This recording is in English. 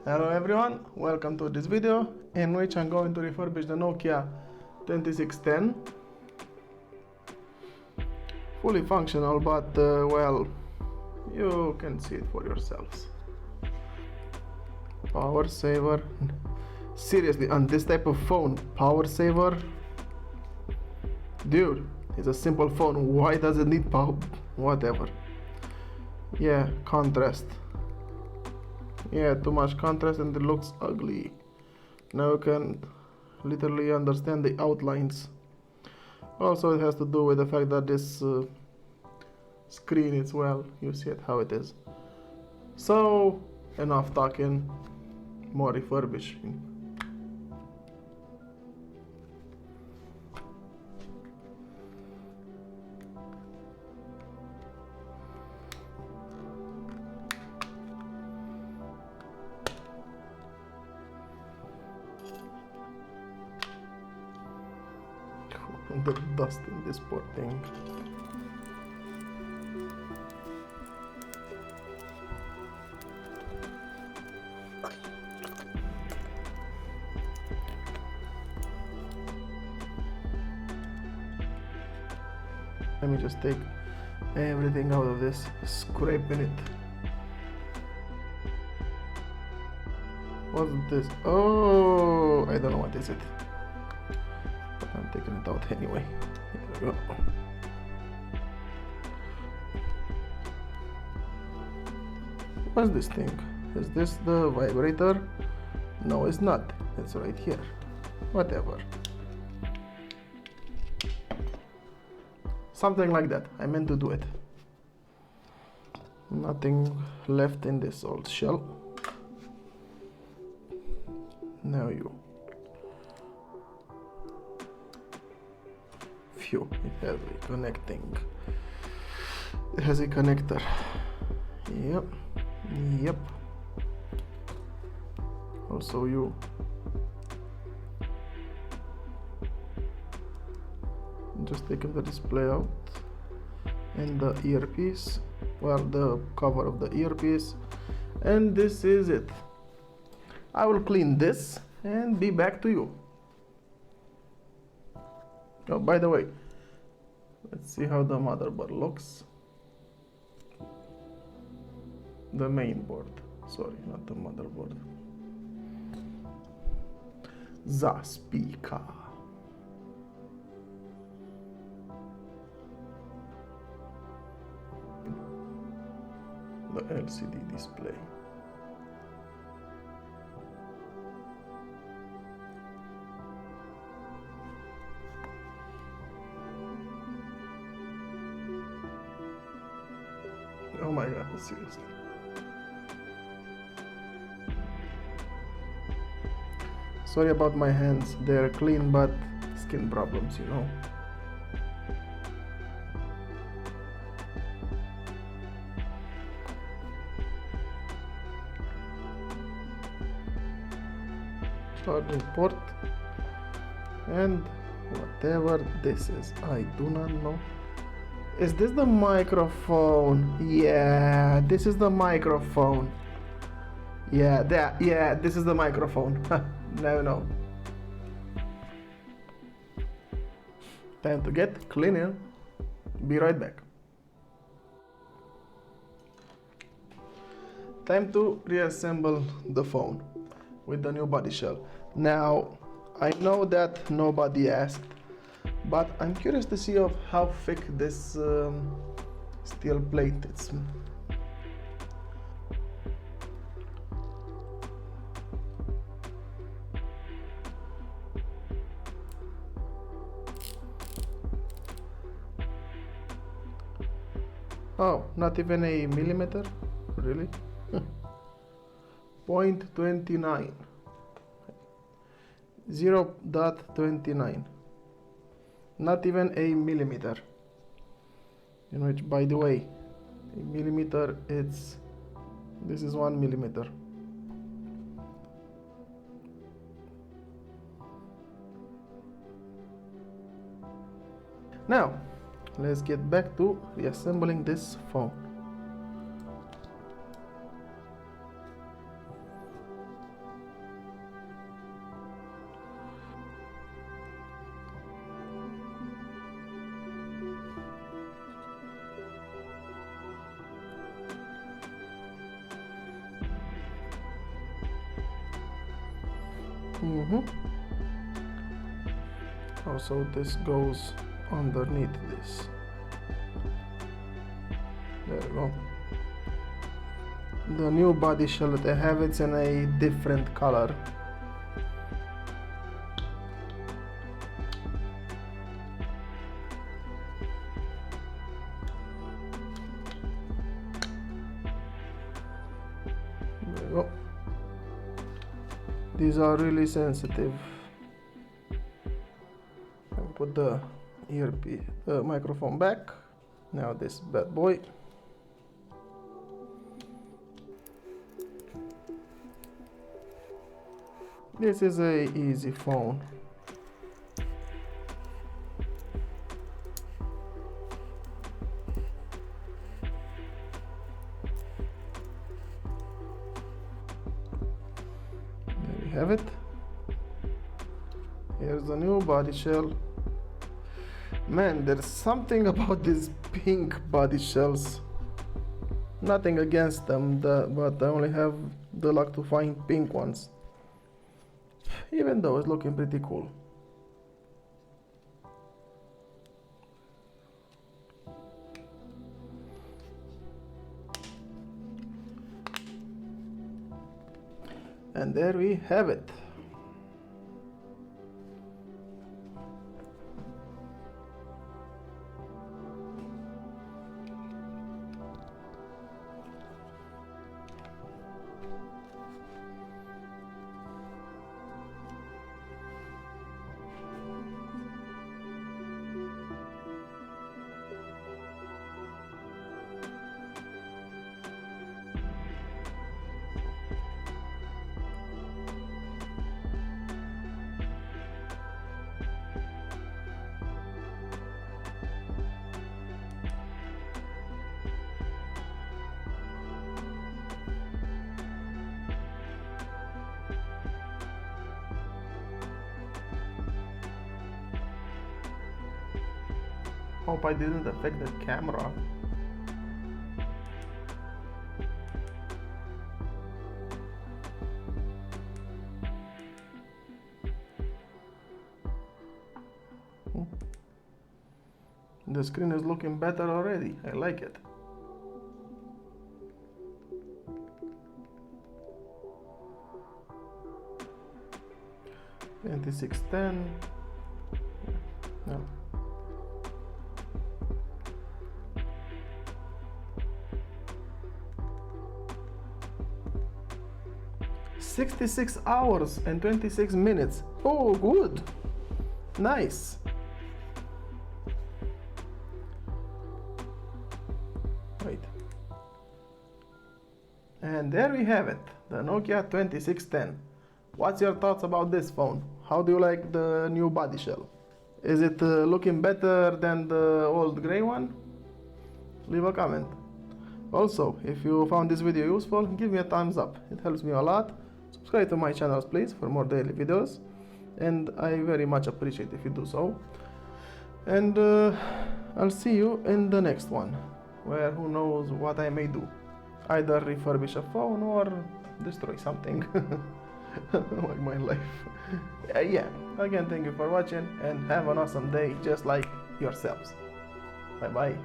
Hello everyone, welcome to this video in which I'm going to refurbish the Nokia 2610. Fully functional, but well, you can see it for yourselves. Power saver. Seriously, on this type of phone, power saver? Dude, it's a simple phone, why does it need power? Whatever. Yeah, contrast. Yeah, too much contrast and it looks ugly. Now you can literally understand the outlines. Also, it has to do with the fact that this screen is, well, you see it how it is. So, enough talking, more refurbishing. The dust in this poor thing. Let me just take everything out of this, scraping it. What's this? Oh, I don't know what is it. I'm taking it out anyway. Here we go. What's this thing? Is this the vibrator? No, it's not. It's right here. Whatever. Something like that. I meant to do it. Nothing left in this old shell. Now you. Phew, it has a connecting. It has a connector. Yep. Yep. Also you. Just taking the display out and the earpiece, well, the cover of the earpiece, and this is it. I will clean this and be back to you. Oh, by the way, let's see how the motherboard looks. The main board, sorry, not the motherboard. The speaker. The LCD display. Oh my god, seriously. Sorry about my hands, they're clean but skin problems, you know. Charging port and whatever this is, I do not know. Is this the microphone? Yeah, this is the microphone. Yeah, this is the microphone. No. Time to get cleaner. Be right back. Time to reassemble the phone with the new body shell. Now, I know that nobody asked, but I'm curious to see of how thick this steel plate is. Oh, not even a millimeter? Really? 0.29. 0.29. Not even a millimeter. In which, by the way, a millimeter, this is 1 millimeter. Now, let's get back to reassembling this phone. Also, this goes underneath this. There we go. The new body shell that I have, it's in a different color. There we go. These are really sensitive. I'll put the earpiece, the microphone back. Now this bad boy. This is a easy phone. There we have it. Here's the new body shell. Man, there's something about these pink body shells. Nothing against them, but I only have the luck to find pink ones. Even though it's looking pretty cool. And there we have it. Hope I didn't affect the camera. The screen is looking better already. I like it. $26.10. No. 66 hours and 26 minutes. Oh, good. Nice. Wait. And there we have it, the Nokia 2610. What's your thoughts about this phone? How do you like the new body shell? Is it looking better than the old gray one? Leave a comment. Also, if you found this video useful, give me a thumbs up. It helps me a lot. Subscribe to my channels, please, for more daily videos. And I very much appreciate if you do so. And I'll see you in the next one, where who knows what I may do. Either refurbish a phone or destroy something. Like my life. Yeah, again, thank you for watching and have an awesome day just like yourselves. Bye bye.